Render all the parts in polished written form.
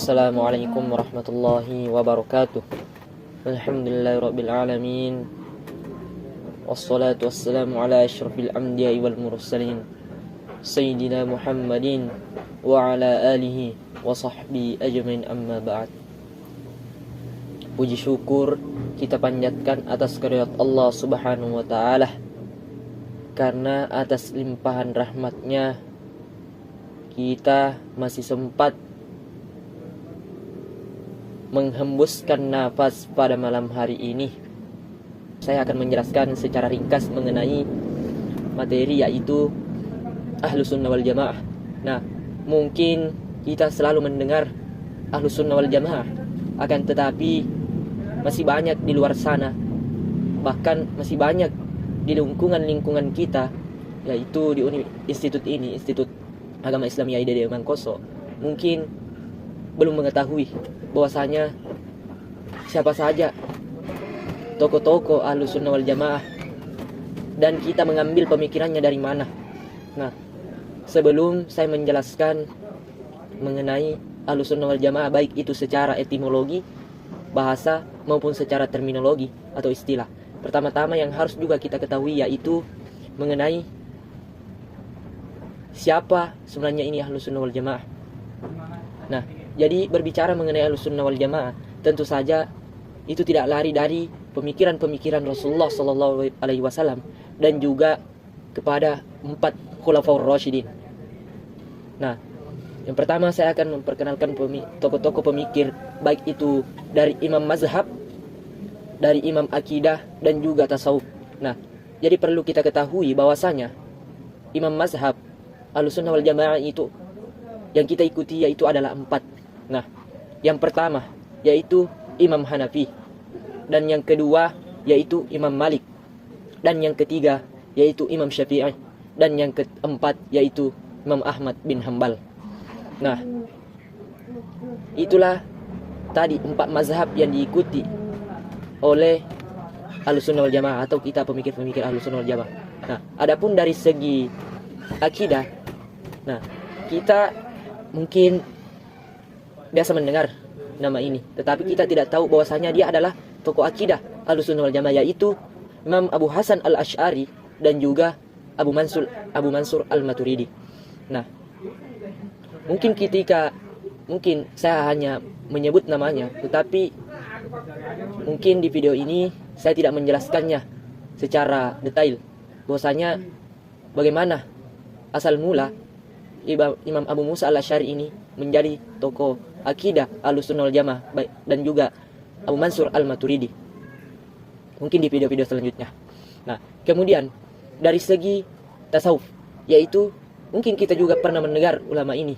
Assalamualaikum warahmatullahi wabarakatuh. Alhamdulillahirabbil alamin. Wassalatu wassalamu ala asyrafil anbiya'i wal mursalin Sayyidina Muhammadin wa ala alihi wa sahbihi ajmain, amma ba'd. Puji syukur kita panjatkan atas karunia Allah Subhanahu wa taala, karena atas limpahan rahmatnya kita masih sempat menghembuskan nafas pada malam hari ini. Saya akan menjelaskan secara ringkas mengenai materi, yaitu Ahlus Sunnah wal Jamaah. Nah, mungkin kita selalu mendengar Ahlus Sunnah wal Jamaah, akan tetapi masih banyak di luar sana, bahkan masih banyak di lingkungan kita, yaitu di institut ini, Institut Agama Islam IAIN Mangkoso, mungkin belum mengetahui bahwasanya siapa saja tokoh-tokoh Ahlus Sunnah wal Jamaah dan kita mengambil pemikirannya dari mana. Nah, sebelum saya menjelaskan mengenai Ahlus Sunnah wal Jamaah, baik itu secara etimologi, bahasa, maupun secara terminologi atau istilah, pertama-tama yang harus juga kita ketahui yaitu mengenai siapa sebenarnya ini Ahlus Sunnah wal Jamaah. Nah, jadi berbicara mengenai Ahlus Sunnah wal Jamaah, tentu saja itu tidak lari dari pemikiran-pemikiran Rasulullah Sallallahu Alaihi Wasallam dan juga kepada 4 Khulafaur Rasyidin. Nah, yang pertama saya akan memperkenalkan tokoh-tokoh pemikir, baik itu dari imam mazhab, dari imam akidah, dan juga tasawuf. Nah, jadi perlu kita ketahui bahwasanya imam mazhab Ahlus Sunnah wal Jamaah itu yang kita ikuti yaitu adalah 4. Nah, yang pertama yaitu Imam Hanafi, dan yang kedua yaitu Imam Malik, dan yang ketiga yaitu Imam Syafi'i, dan yang keempat yaitu Imam Ahmad bin Hanbal. Nah, itulah tadi 4 mazhab yang diikuti oleh Ahlus Sunnah wal Jamaah atau kita pemikir-pemikir Ahlus Sunnah wal Jamaah. Nah, adapun dari segi akidah, nah, kita mungkin biasa mendengar nama ini, tetapi kita tidak tahu bahwasanya dia adalah tokoh akidah Ahlus Sunnah wal Jamaah, yaitu Imam Abu Hasan al-Asy'ari dan juga Abu Mansur al-Maturidi. Nah, mungkin saya hanya menyebut namanya, tetapi mungkin di video ini saya tidak menjelaskannya secara detail bahwasanya bagaimana asal mula Imam Abu Musa al-Asy'ari ini menjadi tokoh akidah Ahlus Sunnah wal Jamaah, dan juga Abu Mansur al-Maturidi, mungkin di video-video selanjutnya. Nah, kemudian dari segi tasawuf, yaitu mungkin kita juga pernah mendengar ulama ini,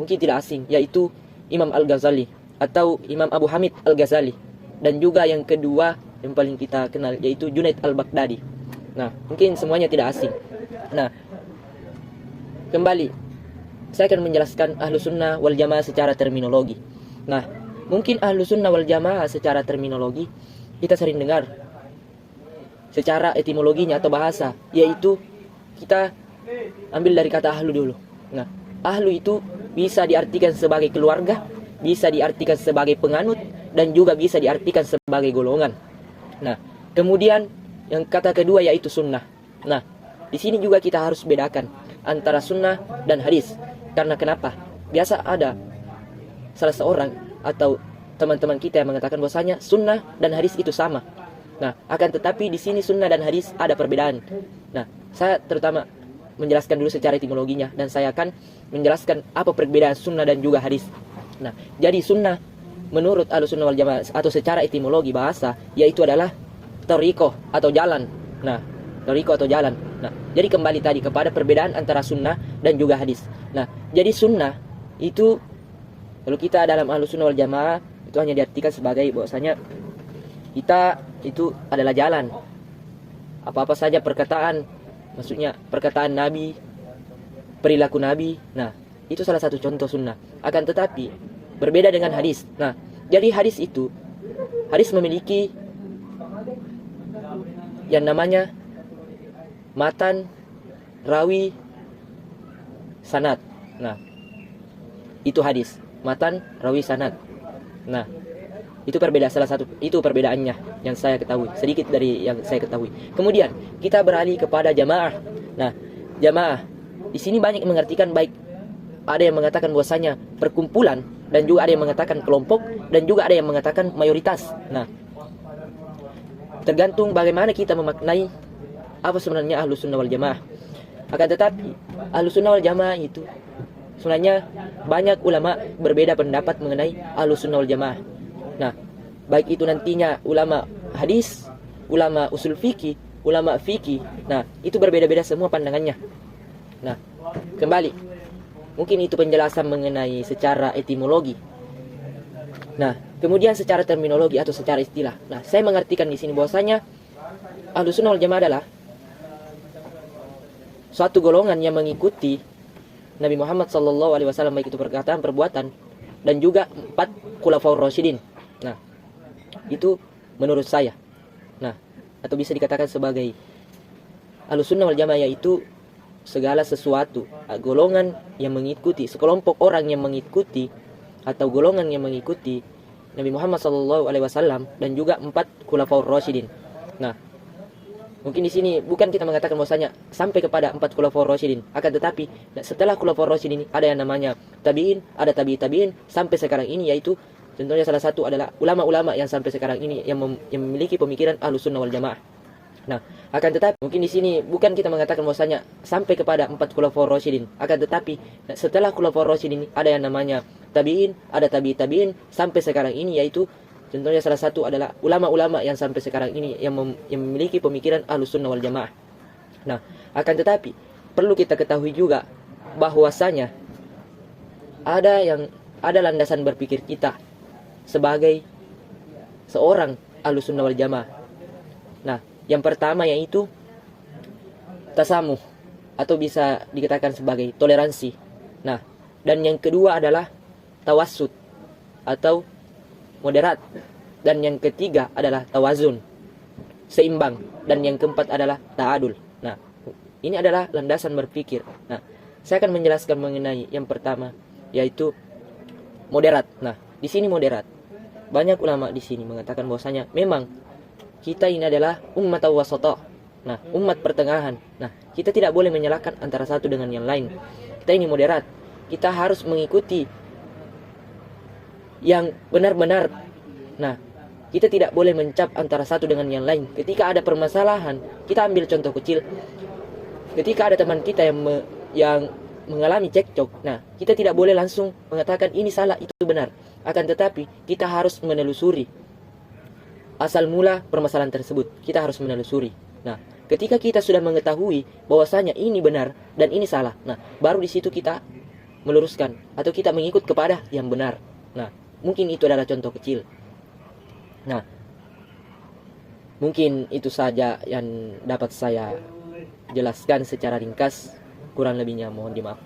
mungkin tidak asing, yaitu Imam Al-Ghazali atau Imam Abu Hamid Al-Ghazali, dan juga yang kedua yang paling kita kenal yaitu Junaid Al-Baghdadi. Nah, mungkin semuanya tidak asing. Nah, kembali saya akan menjelaskan Ahlus Sunnah wal Jamaah secara terminologi. Nah, mungkin Ahlus Sunnah wal Jamaah secara terminologi kita sering dengar secara etimologinya atau bahasa, yaitu kita ambil dari kata ahlu dulu. Nah, ahlu itu bisa diartikan sebagai keluarga, bisa diartikan sebagai penganut, dan juga bisa diartikan sebagai golongan. Nah, kemudian yang kata kedua yaitu sunnah. Nah, di sini juga kita harus bedakan antara sunnah dan hadis. Karena kenapa? Biasa ada salah seorang atau teman-teman kita yang mengatakan bahwasanya sunnah dan hadis itu sama. Nah, akan tetapi di sini sunnah dan hadis ada perbedaan. Nah, saya terutama menjelaskan dulu secara etimologinya, dan saya akan menjelaskan apa perbedaan sunnah dan juga hadis. Nah, jadi sunnah menurut Ahlus Sunnah wal Jamaah atau secara etimologi bahasa yaitu adalah thariqah atau jalan. Nah, thariqah atau jalan. Nah, jadi kembali tadi kepada perbedaan antara sunnah dan juga hadis. Nah, jadi sunnah itu kalau kita dalam Ahlus Sunnah wal Jamaah itu hanya diartikan sebagai bahwasanya kita itu adalah jalan. Apa-apa saja perkataan, maksudnya perkataan Nabi, perilaku Nabi. Nah, itu salah satu contoh sunnah. Akan tetapi berbeda dengan hadis. Nah, jadi hadis memiliki yang namanya matan, rawi, sanad. Nah, itu hadis. matan, rawi, sanad. Nah, itu salah satu itu perbedaannya yang saya ketahui, sedikit dari yang saya ketahui. Kemudian kita beralih kepada jamaah. Nah, jamaah di sini banyak yang mengartikan baik, ada yang mengatakan bahwasanya perkumpulan, dan juga ada yang mengatakan kelompok, dan juga ada yang mengatakan mayoritas. Nah, tergantung bagaimana kita memaknai apa sebenarnya Ahlus Sunnah wal Jamaah. Akan tetapi Ahlus Sunnah wal Jamaah itu sebenarnya banyak ulama berbeda pendapat mengenai Ahlus Sunnah wal Jamaah. Nah, baik itu nantinya ulama hadis, ulama usul fikih, ulama fikih. Nah, itu berbeda-beda semua pandangannya. Nah, kembali, mungkin itu penjelasan mengenai secara etimologi. Nah, kemudian secara terminologi atau secara istilah. Nah, saya mengartikan di sini bahwasanya Ahlus Sunnah wal Jamaah adalah suatu golongan yang mengikuti Nabi Muhammad SAW, baik itu perkataan, perbuatan, dan juga 4 khulafaur rasyidin. Nah, itu menurut saya. Nah, atau bisa dikatakan sebagai Ahlus Sunnah wal Jamaah, yaitu segala sesuatu, golongan yang mengikuti, sekelompok orang yang mengikuti, atau golongan yang mengikuti Nabi Muhammad SAW dan juga 4 khulafaur rasyidin. Nah, mungkin di sini bukan kita mengatakan bahwasanya sampai kepada 4 khulafaur rasyidin, akan tetapi setelah khulafaur rasyidin ada yang namanya tabi'in, ada tabi'in sampai sekarang ini, yaitu contohnya salah satu adalah ulama-ulama yang sampai sekarang ini yang memiliki pemikiran Ahlus Sunnah wal Jamaah. Nah, akan tetapi mungkin di sini bukan kita mengatakan bahwasanya sampai kepada 4 khulafaur rasyidin, akan tetapi setelah khulafaur rasyidin ada yang namanya tabi'in, ada tabi'in sampai sekarang ini, yaitu contohnya salah satu adalah ulama-ulama yang sampai sekarang ini yang memiliki pemikiran Ahlus Sunnah wal Jamaah. Nah, akan tetapi perlu kita ketahui juga bahwasanya ada landasan berpikir kita sebagai seorang Ahlus Sunnah wal Jamaah. Nah, yang pertama yaitu tasamuh, atau bisa dikatakan sebagai toleransi. Nah, dan yang kedua adalah tawassut atau moderat, dan yang ketiga adalah tawazun, seimbang, dan yang keempat adalah ta'adul. Nah, ini adalah landasan berpikir. Nah, saya akan menjelaskan mengenai yang pertama, yaitu moderat. Nah, di sini moderat. Banyak ulama di sini mengatakan bahwasanya memang kita ini adalah ummat wasata. Nah, umat pertengahan. Nah, kita tidak boleh menyalahkan antara satu dengan yang lain. Kita ini moderat. Kita harus mengikuti yang benar-benar. Nah, kita tidak boleh mencap antara satu dengan yang lain. Ketika ada permasalahan, kita ambil contoh kecil. Ketika ada teman kita yang mengalami cekcok, nah, kita tidak boleh langsung mengatakan ini salah, itu benar. Akan tetapi kita harus menelusuri asal mula permasalahan tersebut. Kita harus menelusuri. Nah, ketika kita sudah mengetahui bahwasanya ini benar dan ini salah, nah, baru di situ kita meluruskan atau kita mengikut kepada yang benar. Nah, mungkin itu adalah contoh kecil. Nah, mungkin itu saja yang dapat saya jelaskan secara ringkas. Kurang lebihnya mohon dimaaf.